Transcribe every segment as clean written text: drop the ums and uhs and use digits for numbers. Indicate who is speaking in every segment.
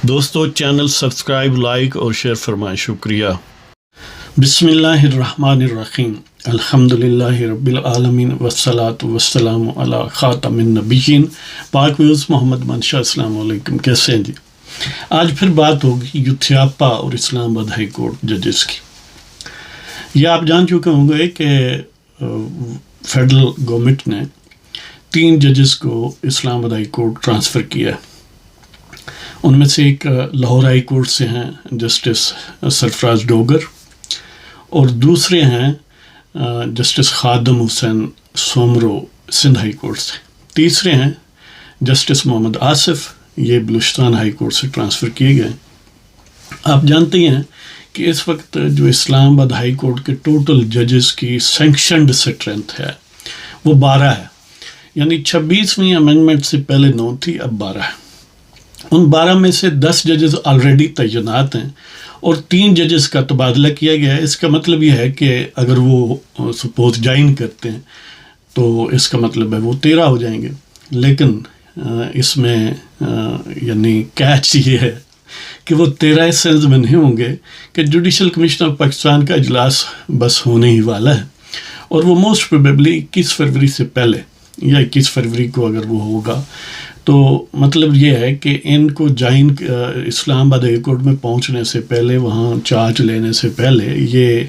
Speaker 1: دوستو channel subscribe like اور share فرمائیں، شکریہ۔ بسم اللہ الرحمن الرحیم، الحمدللہ رب العالمین والصلاة والسلام علی خاتم النبیین۔ پاک ویوز محمد منشا، السلام علیکم، کیسے ہیں جی؟ آج پھر بات ہوگی یوتھیاپا اور اسلام آباد ہائی کورٹ ججز کی۔ یہ آپ جان چکے ہوں گے کہ فیڈرل گورنمنٹ نے 3 ججز کو اسلام آباد ہائی کورٹ ٹرانسفر کیا ہے۔ ان میں سے ایک لاہور ہائی کورٹ سے ہیں جسٹس سرفراز ڈوگر، اور دوسرے ہیں justice Khadim Hussain Soomro Sindh high court سے۔ تیسرے ہیں جسٹس محمد آصف، یہ بلوچستان ہائی کورٹ سے ٹرانسفر کیے گئے۔ آپ جانتے ہیں کہ اس وقت جو اسلام آباد ہائی کورٹ کے ٹوٹل ججز کی سینکشنڈ اسٹرینتھ ہے وہ 12 ہے، یعنی 26ویں امینڈمنٹ سے پہلے 9 تھی، اب 12 ہے۔ ان 12 میں سے 10 ججز آلریڈی تعینات ہیں اور 3 ججز کا تبادلہ کیا گیا ہے۔ اس کا مطلب یہ ہے کہ اگر وہ سپوز جوائن کرتے ہیں تو اس کا مطلب ہے وہ 13 ہو جائیں گے، لیکن اس میں یعنی کیچ یہ ہے کہ وہ 13 اس سینس میں نہیں ہوں گے کہ جوڈیشل کمیشن آف پاکستان کا اجلاس بس ہونے ہی والا ہے، اور وہ موسٹ پروبیبلی 21 فروری سے پہلے یا 21 فروری کو اگر وہ ہوگا تو مطلب یہ ہے کہ ان کو جوائن اسلام آباد ہائی کورٹ میں پہنچنے سے پہلے، وہاں چارج لینے سے پہلے، یہ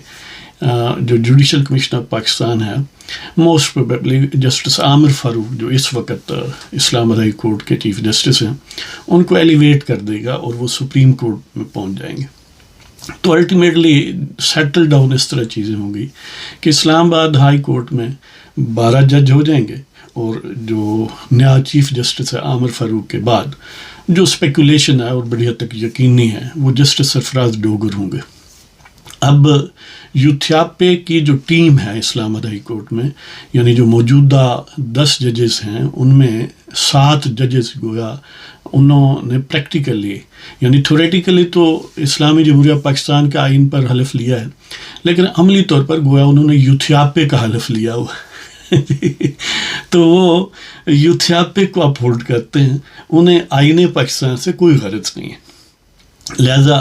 Speaker 1: جو جوڈیشل کمیشن آف پاکستان ہے موسٹ پروبیبلی جسٹس عامر فاروق، جو اس وقت اسلام آباد ہائی کورٹ کے چیف جسٹس ہیں، ان کو ایلیویٹ کر دے گا اور وہ سپریم کورٹ میں پہنچ جائیں گے۔ تو الٹیمیٹلی سیٹل ڈاؤن اس طرح چیزیں ہوں گی کہ اسلام آباد ہائی کورٹ میں 12 جج ہو جائیں گے، اور جو نیا چیف جسٹس ہے عامر فاروق کے بعد جو اسپیکولیشن ہے اور بڑی حد تک یقینی ہے وہ جسٹس سرفراز ڈوگر ہوں گے۔ اب یوتھیاپے کی جو ٹیم ہے اسلام آباد ہائی کورٹ میں، یعنی جو موجودہ 10 ججز ہیں، ان میں 7 ججز گویا انہوں نے پریکٹیکلی یعنی تھیوریٹیکلی تو اسلامی جمہوریہ پاکستان کے آئین پر حلف لیا ہے، لیکن عملی طور پر گویا انہوں نے یوتھیاپے کا حلف لیا ہوا ہے۔ تو وہ یوتھیاپے کو اپہولڈ کرتے ہیں، انہیں آئین پاکستان سے کوئی غرض نہیں ہے، لہذا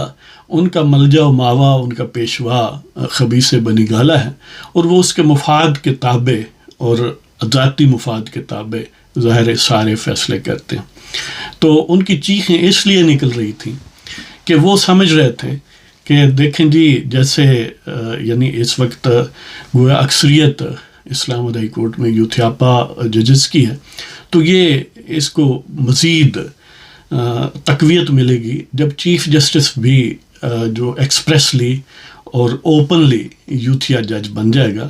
Speaker 1: ان کا ملجا و ماوا، ان کا پیشوا خبیث بنی گالا ہے، اور وہ اس کے مفاد کے تابع اور ذاتی مفاد کے تابع ظاہر سارے فیصلے کرتے ہیں۔ تو ان کی چیخیں اس لیے نکل رہی تھیں کہ وہ سمجھ رہے تھے کہ دیکھیں جی، جیسے یعنی اس وقت گویا اکثریت اسلام آباد ہائی کورٹ میں یوتھیاپا ججز کی ہے، تو یہ اس کو مزید تقویت ملے گی جب چیف جسٹس بھی جو ایکسپریسلی اور اوپنلی یوتھیا جج بن جائے گا،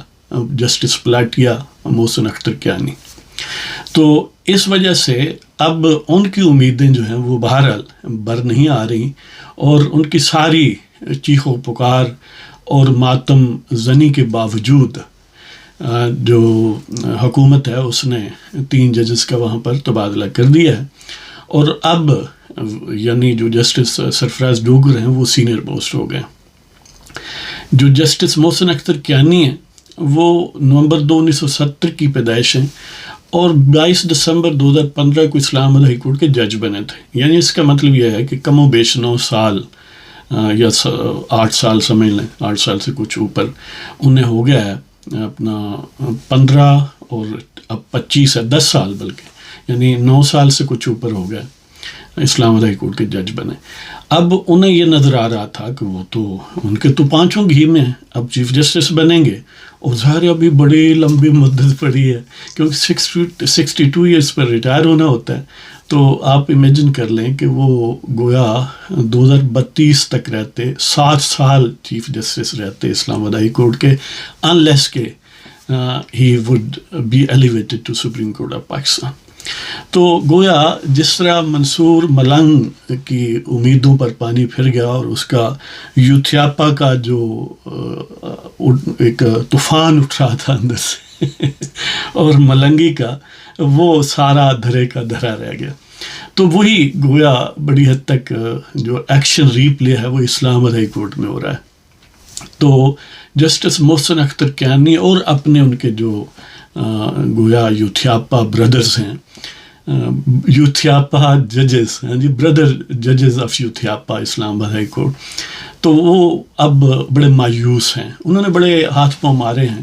Speaker 1: جسٹس پلاٹیا محسن اختر کیانی۔ تو اس وجہ سے اب ان کی امیدیں جو ہیں وہ بہرحال بر نہیں آ رہی، اور ان کی ساری چیخ و پکار اور ماتم زنی کے باوجود جو حکومت ہے اس نے 3 ججز کا وہاں پر تبادلہ کر دیا ہے، اور اب یعنی جو جسٹس سرفراز ڈوگر ہیں وہ سینئر موسٹ ہو گئے۔ جو جسٹس محسن اختر کیانی ہیں وہ نومبر 2 1970 کی پیدائش ہیں، اور 22 دسمبر 2015 کو اسلام آباد ہائی کورٹ کے جج بنے تھے۔ یعنی اس کا مطلب یہ ہے کہ کم و بیش 9 سال یا 8 سال سمجھ لیں، 8 سال سے کچھ اوپر انہیں ہو گیا ہے، اپنا 15 اور اب 25 ہے، 10 سال بلکہ، یعنی 9 سال سے کچھ اوپر ہو گیا اسلام آباد ہائی کورٹ کے جج بنے۔ اب انہیں یہ نظر آ رہا تھا کہ وہ تو ان کے تو 5 گھی میں اب چیف جسٹس بنیں گے، اور ظاہر ابھی بڑی لمبی مدت پڑی ہے کیونکہ 62 ایئرس پر ریٹائر ہونا ہوتا ہے۔ تو آپ امیجن کر لیں کہ وہ گویا 2032 تک رہتے، 7 سال چیف جسٹس رہتے اسلام آباد ہائی کورٹ کے، unless کہ he would be elevated to Supreme Court of Pakistan۔ تو گویا جس طرح منصور ملنگ کی امیدوں پر پانی پھر گیا، اور اس کا یوتھیاپا کا جو ایک طوفان اٹھ رہا تھا اندر سے اور ملنگی کا، وہ سارا دھرے کا دھرا رہ گیا۔ تو وہی گویا بڑی حد تک جو ایکشن ری پلے ہے وہ اسلام آباد ہائی کورٹ میں ہو رہا ہے۔ تو جسٹس محسن اختر کیانی اور اپنے ان کے جو گویا یوتھیاپا بردرز ہیں، یوتھیاپا ججز، ہاں جی، بردر ججز آف یوتھیاپا اسلام آباد ہائی کورٹ، تو وہ اب بڑے مایوس ہیں، انہوں نے بڑے ہاتھ پاؤں مارے ہیں.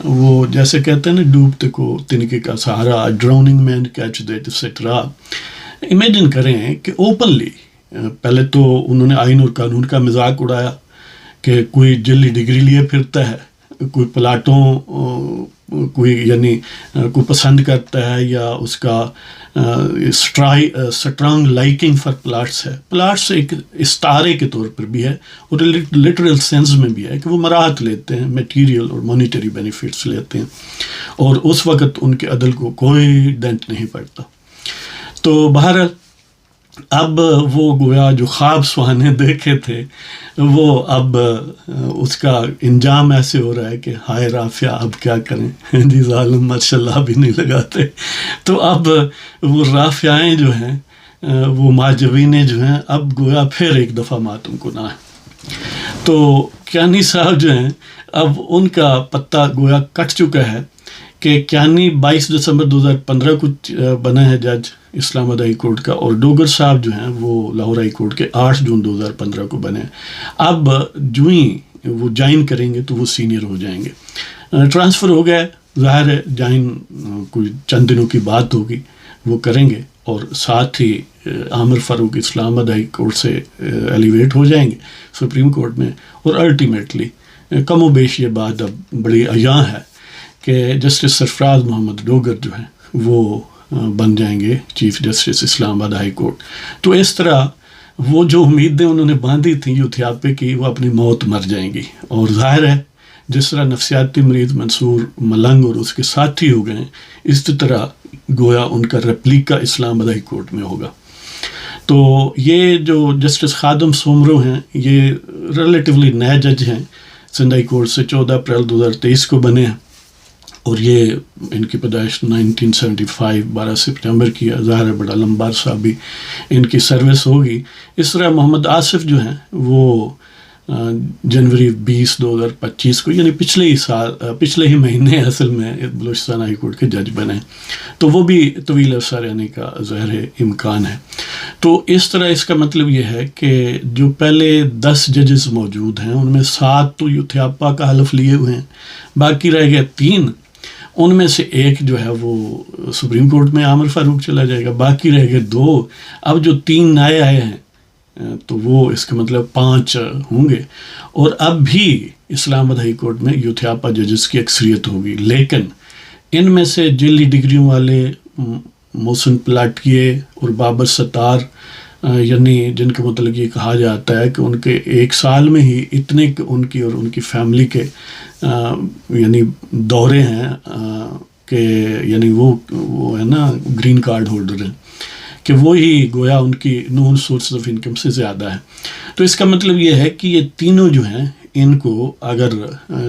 Speaker 1: وہ جیسے کہتے ہیں نا، ڈوبتے کو تنکے کا سہارا، ڈراؤننگ مین کیچ دیٹ ایٹسیٹرا. امیجن کریں کہ اوپنلی پہلے تو انہوں نے آئین اور قانون کا مذاق اڑایا کہ کوئی جلی ڈگری لیے پھرتا ہے، کوئی پلاٹوں کوئی یعنی کوئی پسند کرتا ہے یا اس کا اسٹرانگ لائکنگ فار پلاٹس ہے. پلاٹس ایک استعارے کے طور پر بھی ہے اور لٹرل سینس میں بھی ہے کہ وہ مراحت لیتے ہیں، میٹیریل اور مانیٹری بینیفٹس لیتے ہیں، اور اس وقت ان کے عدل کو کوئی ڈنٹ نہیں پڑتا. تو بہرحال اب وہ گویا جو خواب سہانے دیکھے تھے وہ اب اس کا انجام ایسے ہو رہا ہے کہ ہائے رافعہ اب کیا کریں جی، ظالم ماشاء اللہ بھی نہیں لگاتے. تو اب وہ رافعائیں جو ہیں، وہ ماجوینیں جو ہیں، اب گویا پھر ایک دفعہ ماتم گناہ ہے. تو کیانی صاحب جو ہیں، اب ان کا پتہ گویا کٹ چکا ہے کہ کیانی 22 دسمبر 2015 کو بنا ہے جج اسلام آباد ہائی کورٹ کا، اور ڈوگر صاحب جو ہیں وہ لاہور ہائی کورٹ کے 8 جون 2015 کو بنے. اب جو ہی وہ جوائن کریں گے تو وہ سینئر ہو جائیں گے. ٹرانسفر ہو گیا، ظاہر ہے جوائن کوئی چند دنوں کی بات ہوگی، وہ کریں گے، اور ساتھ ہی عامر فاروق اسلام آباد ہائی کورٹ سے ایلیویٹ ہو جائیں گے سپریم کورٹ میں. اور الٹیمیٹلی کم و بیش یہ بات اب بڑی عیاں ہے کہ جسٹس سرفراز محمد ڈوگر جو ہیں وہ بن جائیں گے چیف جسٹس اسلام آباد ہائی کورٹ. تو اس طرح وہ جو امیدیں انہوں نے باندھی تھیں یوتھیاپے کی، وہ اپنی موت مر جائیں گی. اور ظاہر ہے جس طرح نفسیاتی مریض منصور ملنگ اور اس کے ساتھی ہو گئے ہیں، اس طرح گویا ان کا ریپلیکا اسلام آباد ہائی کورٹ میں ہوگا. تو یہ جو جسٹس خادم سومرو ہیں، یہ ریلیٹیولی نئے جج ہیں، سندھ ہائی کورٹ سے 14 اپریل 2023 کو بنے ہیں، اور یہ ان کی پیدائش 1975 12 سپٹمبر کی ہے. ظاہر ہے بڑا لمبا عرصہ بھی ان کی سروس ہوگی. اس طرح محمد آصف جو ہیں وہ جنوری 20 2025 کو، یعنی پچھلے ہی مہینے اصل میں بلوچستان ہائی کورٹ کے جج بنے، تو وہ بھی طویل عرصہ رہنے کا ظاہر امکان ہے. تو اس طرح اس کا مطلب یہ ہے کہ جو پہلے 10 ججز موجود ہیں ان میں 7 تو یوتھیاپا کا حلف لیے ہوئے ہیں، باقی رہ گئے 3. ان میں سے ایک جو ہے وہ سپریم کورٹ میں عامر فاروق چلا جائے گا، باقی رہ گئے 2. اب جو 3 نئے آئے ہیں تو وہ اس کا مطلب 5 ہوں گے. اور اب بھی اسلام آباد ہائی کورٹ میں یوتھیاپا ججز کی اکثریت ہوگی، لیکن ان میں سے جیلی ڈگریوں والے محسن پلاٹیے اور بابر ستار، یعنی جن کے متعلق یہ کہا جاتا ہے کہ ان کے 1 سال میں ہی اتنے ان کی اور ان کی فیملی کے یعنی دورے ہیں کہ یعنی وہ ہے نا گرین کارڈ ہولڈر ہیں، کہ وہی گویا ان کی نون سورس آف انکم سے زیادہ ہے. تو اس کا مطلب یہ ہے کہ یہ تینوں جو ہیں ان کو اگر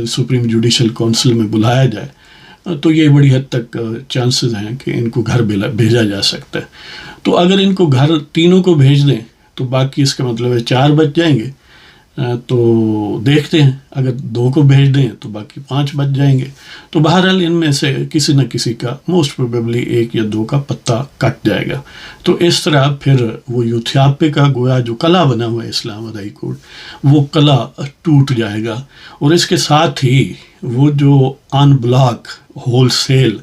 Speaker 1: سپریم جوڈیشل کونسل میں بلایا جائے تو یہ بڑی حد تک چانسز ہیں کہ ان کو گھر بھیجا جا سکتا ہے. تو اگر ان کو گھر تینوں کو بھیج دیں تو باقی اس کا مطلب ہے 4 بچ جائیں گے. تو دیکھتے ہیں اگر 2 کو بھیج دیں تو باقی 5 بچ جائیں گے. تو بہرحال ان میں سے کسی نہ کسی کا موسٹ پروبیبلی 1 یا 2 کا پتہ کٹ جائے گا. تو اس طرح پھر وہ یوتھیاپے کا گویا جو قلعہ بنا ہوا ہے اسلام آباد ہائی کورٹ، وہ قلعہ ٹوٹ جائے گا. اور اس کے ساتھ ہی وہ جو آن بلاک ہول سیل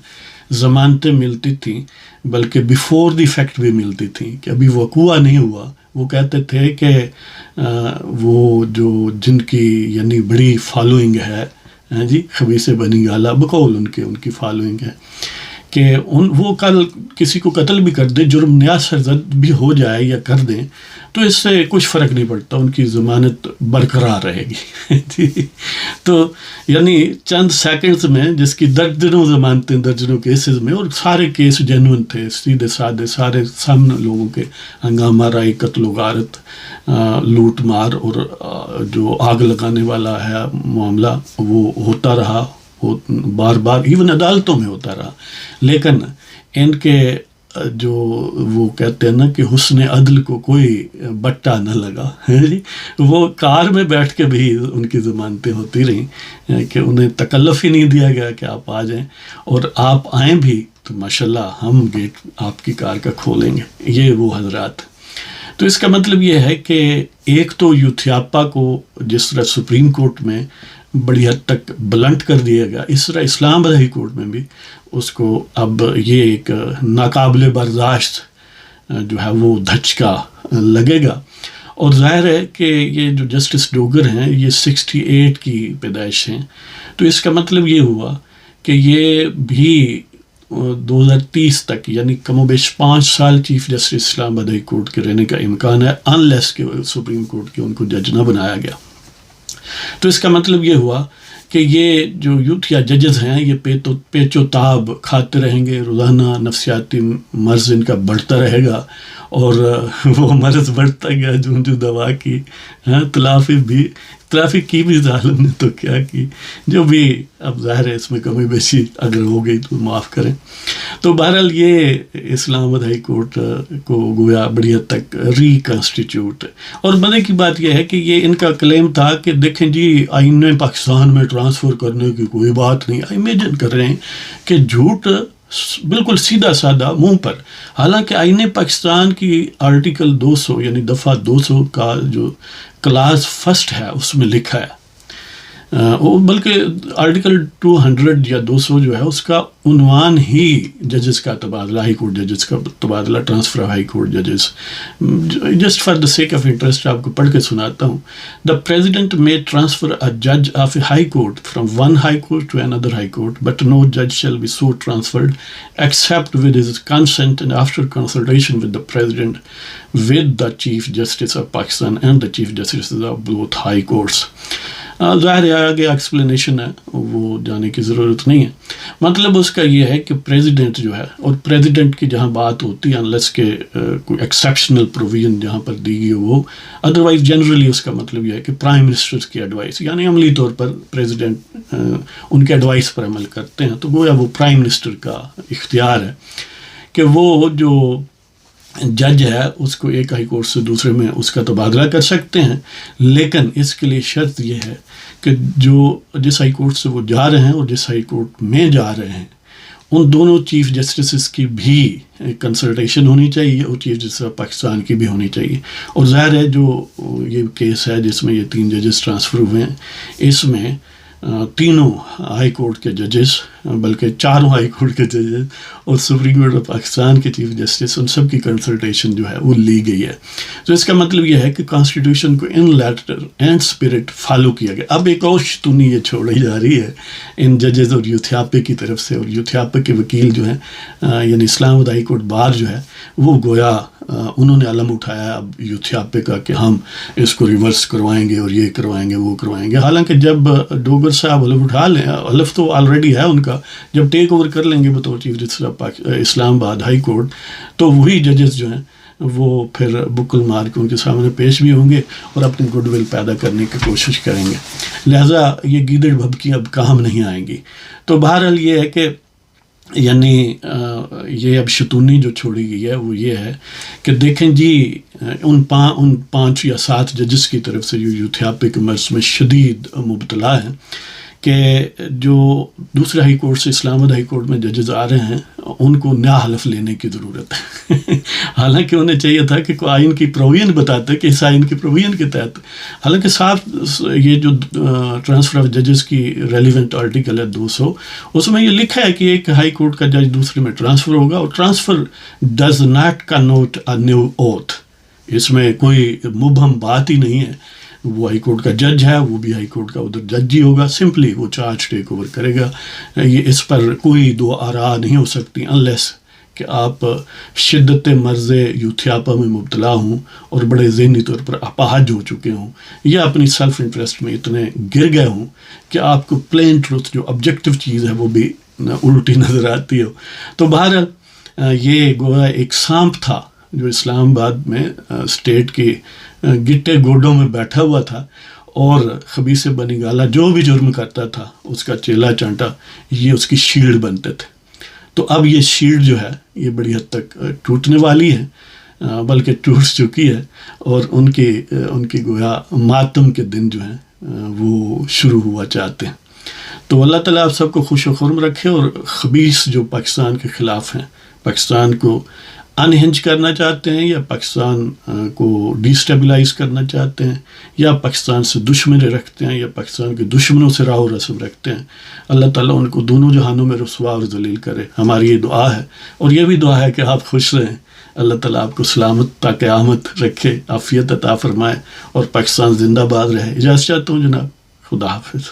Speaker 1: ضمانتیں ملتی تھیں، بلکہ بیفور دی فیکٹ بھی ملتی تھیں کہ ابھی وقوع نہیں ہوا، وہ کہتے تھے کہ وہ جو جن کی یعنی بڑی فالوئنگ ہے جی، خبیث بنی گالا بقول ان کی فالوئنگ ہے کہ وہ کل کسی کو قتل بھی کر دیں، جرم نیا سرزد بھی ہو جائے یا کر دیں تو اس سے کچھ فرق نہیں پڑتا، ان کی ضمانت برقرار رہے گی جی. تو یعنی چند سیکنڈز میں جس کی درجنوں ضمانتیں درجنوں کیسز میں، اور سارے کیس جینون تھے، سیدھے سادے، سارے سامنے لوگوں کے، ہنگامہ رائی، قتل و غارت، لوٹ مار اور جو آگ لگانے والا ہے معاملہ، وہ ہوتا رہا بار بار، ایون عدالتوں میں ہوتا رہا. لیکن ان کے جو وہ کہتے ہیں نا کہ حسن عدل کو کوئی بٹا نہ لگا جی، وہ کار میں بیٹھ کے بھی ان کی ضمانتیں ہوتی رہیں کہ انہیں تکلف ہی نہیں دیا گیا کہ آپ آ جائیں، اور آپ آئیں بھی تو ماشاءاللہ ہم گیٹ آپ کی کار کا کھولیں گے. یہ وہ حضرات. تو اس کا مطلب یہ ہے کہ ایک تو یوتھیاپا کو جس طرح سپریم کورٹ میں بڑی حد تک بلنٹ کر دیا گیا، اس طرح اسلام آباد ہائی کورٹ میں بھی اس کو اب یہ ایک ناقابل برداشت جو ہے وہ دھچکا لگے گا. اور ظاہر ہے کہ یہ جو جسٹس ڈوگر ہیں یہ 68 کی پیدائش ہیں، تو اس کا مطلب یہ ہوا کہ یہ بھی 2030 تک یعنی کم و بیش 5 سال چیف جسٹس اسلام آباد ہائی کورٹ کے رہنے کا امکان ہے، انلیس کہ سپریم کورٹ کے ان کو جج نہ بنایا گیا. تو اس کا مطلب یہ ہوا کہ یہ جو یوتھ یا ججز ہیں یہ پیچ و تاب کھاتے رہیں گے، روزانہ نفسیاتی مرض ان کا بڑھتا رہے گا، اور وہ مرض بڑھتا گیا جو دوا کی تلافی کی بھی ظالم نے تو کیا کی، جو بھی اب ظاہر ہے اس میں کمی بیشی اگر ہو گئی تو معاف کریں. تو بہرحال یہ اسلام آباد ہائی کورٹ کو گویا بڑی حد تک ریکنسٹیٹیوٹ. اور مزے کی بات یہ ہے کہ یہ ان کا کلیم تھا کہ دیکھیں جی آئین پاکستان میں ٹرانسفر کرنے کی کوئی بات نہیں. امیجن کر رہے ہیں کہ جھوٹ بالکل سیدھا سادہ منہ پر، حالانکہ آئین پاکستان کی آرٹیکل 200 یعنی دفعہ 200 کا جو کلاس فرسٹ ہے اس میں لکھا ہے، بلکہ آرٹیکل 200 یا 200 جو ہے اس کا عنوان ہی ججز کا تبادلہ، ہائی کورٹ ججز کا تبادلہ، ٹرانسفر آف ہائی کورٹ ججز. Just for the sake of interest آپ کو پڑھ کے سناتا ہوں. The president may transfer a judge of a high court from one high court to another high court, but no judge shall be so transferred except with his consent and after consultation with the president, with the chief justice of Pakistan and the chief justices of both high courts. ظاہر ہے آگے explanation ہے، وہ جانے کی ضرورت نہیں ہے. مطلب اس کا یہ ہے کہ پریزیڈنٹ جو ہے، اور پریزیڈنٹ کی جہاں بات ہوتی ہے انلیس کہ کوئی ایکسیپشنل پروویژن جہاں پر دی گئی وہ، ادروائز جنرلی اس کا مطلب یہ ہے کہ پرائم منسٹر کی ایڈوائس، یعنی عملی طور پر پریزیڈنٹ ان کے ایڈوائس پر عمل کرتے ہیں. تو گویا وہ پرائم منسٹر کا اختیار ہے کہ وہ جو جج ہے اس کو ایک ہائی کورٹ سے دوسرے میں اس کا تبادلہ کر سکتے ہیں، لیکن اس کے لیے شرط یہ ہے کہ جو جس ہائی کورٹ سے وہ جا رہے ہیں اور جس ہائی کورٹ میں جا رہے ہیں ان دونوں چیف جسٹسز کی بھی کنسلٹیشن ہونی چاہیے اور چیف جسٹس آف پاکستان کی بھی ہونی چاہیے. اور ظاہر ہے جو یہ کیس ہے جس میں یہ 3 ججز ٹرانسفر ہوئے ہیں، اس میں تینوں ہائی کورٹ کے ججز، بلکہ 4 ہائی کورٹ کے ججز اور سپریم کورٹ آف پاکستان کے چیف جسٹس، ان سب کی کنسلٹیشن جو ہے وہ لی گئی ہے. تو اس کا مطلب یہ ہے کہ کانسٹیٹیوشن کو ان لیٹر اینڈ اسپرٹ فالو کیا گیا. اب ایک اور شتونی یہ چھوڑی جا رہی ہے ان ججز اور یوتھیاپے کی طرف سے، اور یوتھیاپے کے وکیل جو ہیں یعنی اسلام آباد ہائی کورٹ بار جو ہے وہ گویا انہوں نے علم اٹھایا ہے اب یوتھیاپے کا کہ ہم اس کو ریورس کروائیں گے اور یہ کروائیں گے وہ کروائیں گے. حالانکہ جب ڈوگر صاحب حلف اٹھا لیں، حلف تو آلریڈی ہے ان کا، جب ٹیک اوور کر لیں گے بطور چیف جسٹس اسلام آباد ہائی کورٹ، تو وہی ججز جو ہیں وہ پھر بکل مار کے ان کے سامنے پیش بھی ہوں گے اور اپنی گڈ ول پیدا کرنے کی کوشش کریں گے. لہٰذا یہ گیدڑ بھبکی اب کام نہیں آئیں گی. تو بہرحال یہ ہے کہ یعنی یہ اب شتونی جو چھوڑی گئی ہے وہ یہ ہے کہ دیکھیں جی ان 5 یا 7 ججز کی طرف سے جو یوتھیاپے کے مرض میں شدید مبتلا ہیں کہ جو دوسرے ہائی کورٹ سے اسلام آباد ہائی کورٹ میں ججز آ رہے ہیں ان کو نیا حلف لینے کی ضرورت ہے. حالانکہ انہیں چاہیے تھا کہ کوئی آئین کی پروویژن بتاتے کہ اس آئین کی پروویژن کے تحت، حالانکہ صاف یہ جو ٹرانسفر آف ججز کی ریلیونٹ آرٹیکل ہے 200، اس میں یہ لکھا ہے کہ ایک ہائی کورٹ کا جج دوسرے میں ٹرانسفر ہوگا، اور transfer does not connote a new oath. اس میں کوئی مبہم بات ہی نہیں ہے. وہ ہائی کورٹ کا جج ہے، وہ بھی ہائی کورٹ کا ادھر جج ہی ہوگا، سمپلی وہ چارج ٹیک اوور کرے گا. یہ اس پر کوئی دو آراء نہیں ہو سکتی انلیس کہ آپ شدت مرض یوتھیاپا میں مبتلا ہوں اور بڑے ذہنی طور پر اپاہج ہو چکے ہوں، یا اپنی سیلف انٹرسٹ میں اتنے گر گئے ہوں کہ آپ کو پلین ٹروتھ جو آبجیکٹو چیز ہے وہ بھی الٹی نظر آتی ہو. تو بہرحال یہ گویا ایک سانپ تھا جو اسلام آباد میں اسٹیٹ کی گٹے گوڈوں میں بیٹھا ہوا تھا، اور خبیث بنی گالا جو بھی جرم کرتا تھا اس کا چیلا چانٹا یہ اس کی شیلڈ بنتے تھے. تو اب یہ شیلڈ جو ہے یہ بڑی حد تک ٹوٹنے والی ہے، بلکہ ٹوٹ چکی ہے، اور ان کی گویا ماتم کے دن جو ہیں وہ شروع ہوا چاہتے ہیں. تو اللہ تعالیٰ آپ سب کو خوش و خرم رکھے، اور خبیث جو پاکستان کے خلاف ہیں، پاکستان کو انہنج کرنا چاہتے ہیں، یا پاکستان کو ڈیسٹیبلائز کرنا چاہتے ہیں، یا پاکستان سے دشمنی رکھتے ہیں، یا پاکستان کے دشمنوں سے راہ و رسم رکھتے ہیں، اللہ تعالیٰ ان کو دونوں جہانوں میں رسوا اور ذلیل کرے۔ ہماری یہ دعا ہے، اور یہ بھی دعا ہے کہ آپ خوش رہیں، اللہ تعالیٰ آپ کو سلامت تا قیامت رکھے، عافیت عطا فرمائے، اور پاکستان زندہ باد رہے۔ اجازت چاہتا ہوں جناب، خدا حافظ۔